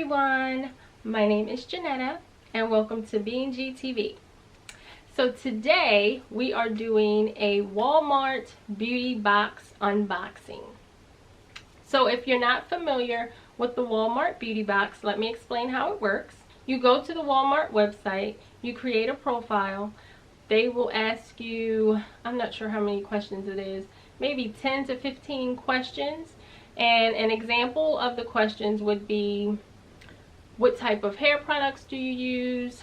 everyone, my name is Gennetta and welcome to B&G TV. So today we are doing a Walmart beauty box unboxing. So if you're not familiar with the Walmart beauty box, let me explain how it works. You go to the Walmart website, you create a profile. They will ask you, I'm not sure how many questions it is, maybe 10 to 15 questions. And an example of the questions would be, what type of hair products do you use?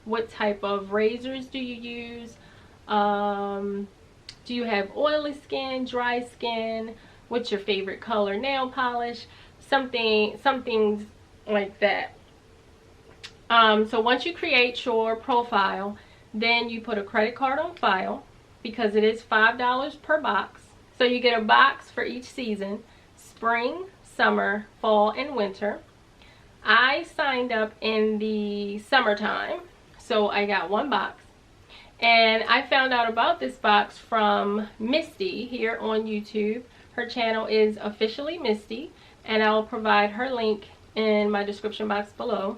What type of razors do you use? Do you have oily skin, dry skin? What's your favorite color nail polish? Something like that. So once you create your profile, then you put a credit card on file because it is $5 per box. So you get a box for each season: spring, summer, fall, and winter. I signed up in the summertime, so I got one box. And I found out about this box from Misty here on YouTube. Her channel is Officially Misty, and I'll provide her link in my description box below.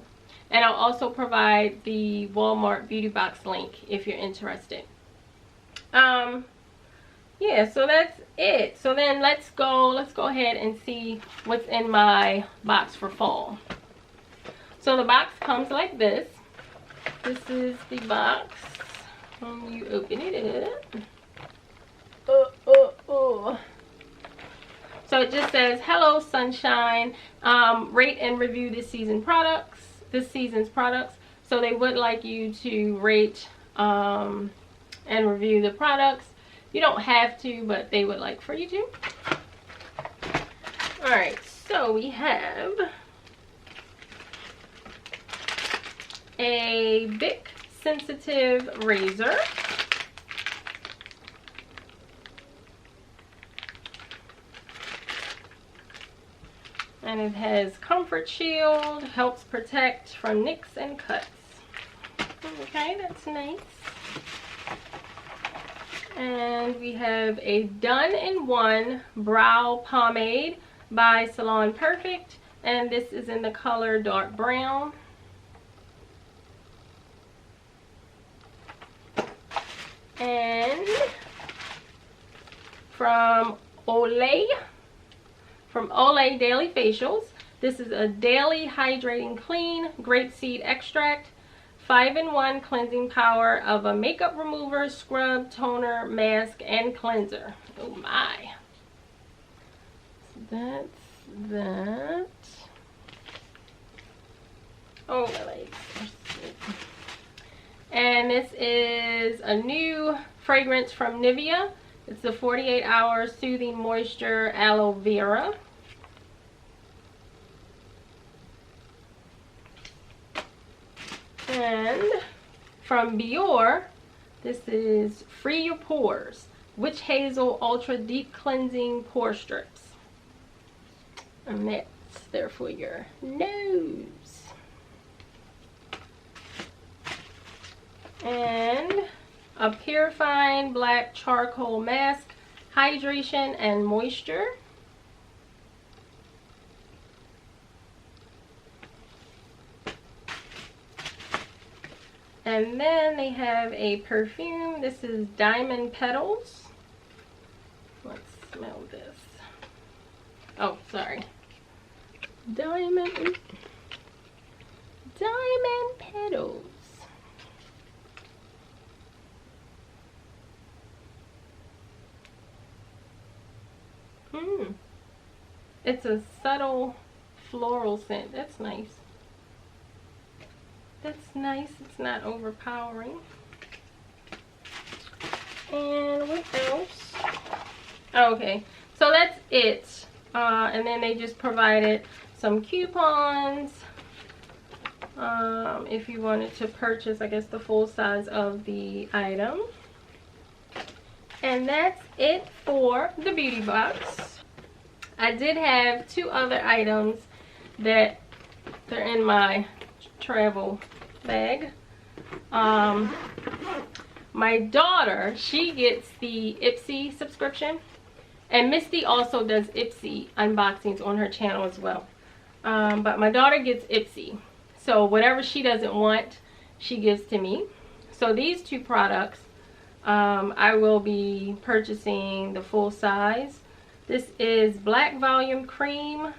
And I'll also provide the Walmart beauty box link if you're interested. Yeah, so that's it. So then let's go ahead and see what's in my box for fall. So the box comes like this. This is the box. You open it up. So it just says, "Hello sunshine, rate and review this season's products." So they would like you to rate and review the products. You don't have to, but they would like for you to. Alright, so we have a Bic sensitive razor. And it has comfort shield, helps protect from nicks and cuts. Okay, that's nice. And we have a done-in-one brow pomade by Salon Perfect, and this is in the color dark brown. And from Olay Daily Facials, this is a daily hydrating clean grapeseed extract, 5-in-1 cleansing power of a makeup remover, scrub, toner, mask, and cleanser. Oh my. So that's that. Oh, my legs. And this is a new fragrance from Nivea. It's the 48-hour soothing moisture aloe vera. And from Biore, this is Free Your Pores Witch Hazel Ultra Deep Cleansing Pore Strips. And that's there for your nose. And a purifying black charcoal mask, hydration and moisture. And then they have a perfume. This is Diamond Petals. Let's smell this. Oh, sorry. Diamond Petals. It's a subtle floral scent. That's nice. That's nice. It's not overpowering. And what else? Oh, okay, so that's it. And then they just provided some coupons if you wanted to purchase, I guess, the full size of the item. And that's it for the beauty box. I did have two other items that they're in my travel bag. My daughter, she gets the Ipsy subscription, and Misty also does Ipsy unboxings on her channel as well. But my daughter gets Ipsy. So whatever she doesn't want, she gives to me. So these two products, I will be purchasing the full size. This is Black Volume Cream,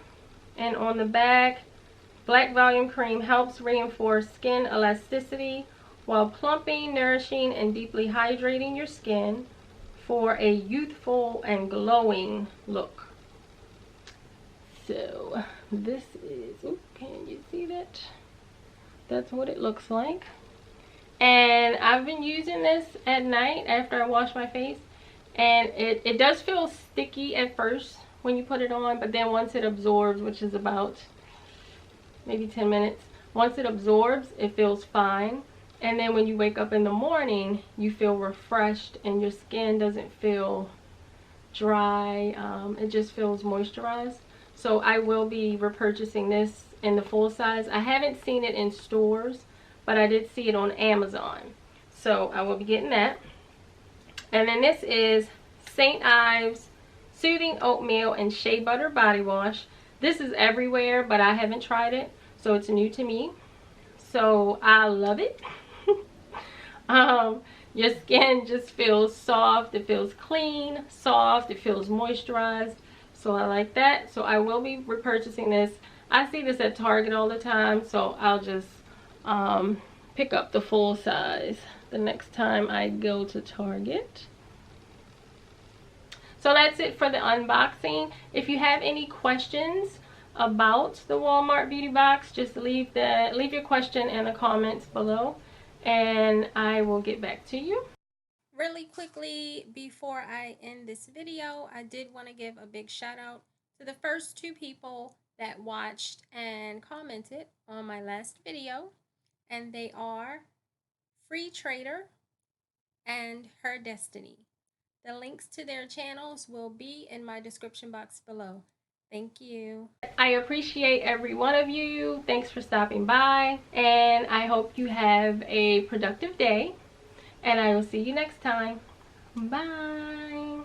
and on the back, Black Volume Cream helps reinforce skin elasticity while plumping, nourishing, and deeply hydrating your skin for a youthful and glowing look. So this is, oops, can you see that? That's what it looks like. And I've been using this at night after I wash my face, and it does feel sticky at first when you put it on, but then once it absorbs, which is about maybe 10 minutes, once it absorbs, it feels fine. And then when you wake up in the morning, you feel refreshed and your skin doesn't feel dry. It just feels moisturized. So I will be repurchasing this in the full size. I haven't seen it in stores, but I did see it on Amazon. So I will be getting that. And then this is St. Ives Soothing Oatmeal and Shea Butter Body Wash. This is everywhere, but I haven't tried it, so it's new to me. So I love it. Your skin just feels soft. It feels clean, soft. It feels moisturized. So I like that. So I will be repurchasing this. I see this at Target all the time, so I'll just pick up the full size the next time I go to Target. So that's it for the unboxing. If you have any questions about the Walmart beauty box, just leave your question in the comments below, and I will get back to you. Really quickly, before I end this video, I did want to give a big shout out to the first 2 people that watched and commented on my last video, and they are Free Trader and Her Destiny. The links to their channels will be in my description box below. Thank you. I appreciate every one of you. Thanks for stopping by, and I hope you have a productive day, and I will see you next time. Bye.